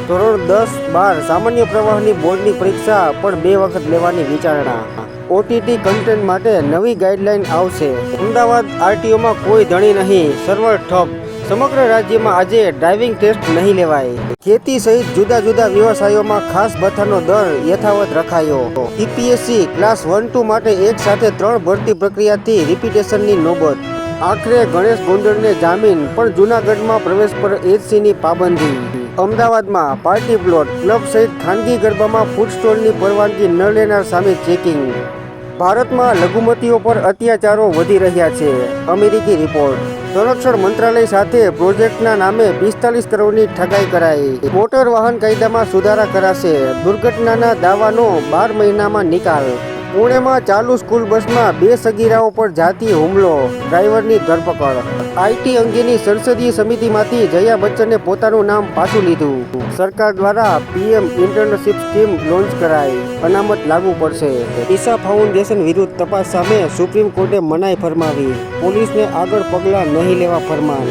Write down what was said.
ધોરણ 10-12 સામાન્ય પ્રવાહની બોર્ડની પરીક્ષા પણ 2 વખત લેવાની વિચારણા. ઓટીટી કન્ટેન્ટ માટે નવી ગાઈડલાઈન આવશે. અમદાવાદ આરટીઓમાં કોઈ ધણી નહીં, સર્વર ઠપ. સમગ્ર રાજ્યમાં આજે ડ્રાઇવિંગ ટેસ્ટ નહીં લેવાય. ખેતી સહિત જુદા જુદા વ્યવસાયોમાં ખાસ ભથ્થાનો દર યથાવત રખાયો. ઈપીએસસી ક્લાસ 1-2 માટે એક સાથે 3 ભરતી પ્રક્રિયાથી રિપીટેશનની નોબત. આખરે ગણેશ ગોંડલને જામીન, પણ જૂનાગઢમાં પ્રવેશ પર એચસીની પાબંદી. અમદાવાદમાં પાર્ટી પ્લોટ, ક્લબ સહિત ખાનગી ગરબામાં ફૂડ સ્ટોલની પરવાનગી ન લેનાર સામે ચેકિંગ. ભારતમાં લઘુમતીઓ પર અત્યાચારો વધી રહ્યા છે. અમેરિકી રિપોર્ટ. સંરક્ષણ મંત્રાલય સાથે પ્રોજેક્ટના નામે 45 કરોડની ઠગાઈ કરાઈ. મોટર વાહન કાયદામાં સુધારા કરાશે. દુર્ઘટનાના દાવાનો 12 મહિનામાં નિકાલ. પુણેમાં ચાલુ સ્કૂલ બસમાં 2 સગીરાઓ પર જાતીય હુમલો, ડ્રાઈવરની ધરપકડ. આઈટી અંગેની સંસદીય સમિતિમાંથી જયા બચ્ચને પોતાનું નામ પાછું લીધું. સરકાર દ્વારા પીએમ ઇન્ટર્નશીપ સ્કીમ લોન્ચ કરાઈ. અનામત લાગુ પડશે. ઈશા ફાઉન્ડેશન વિરુદ્ધ તપાસ સામે સુપ્રીમ કોર્ટે મનાઈ ફરમાવી. પોલીસને આગળ પગલાં નહીં લેવા ફરમાન.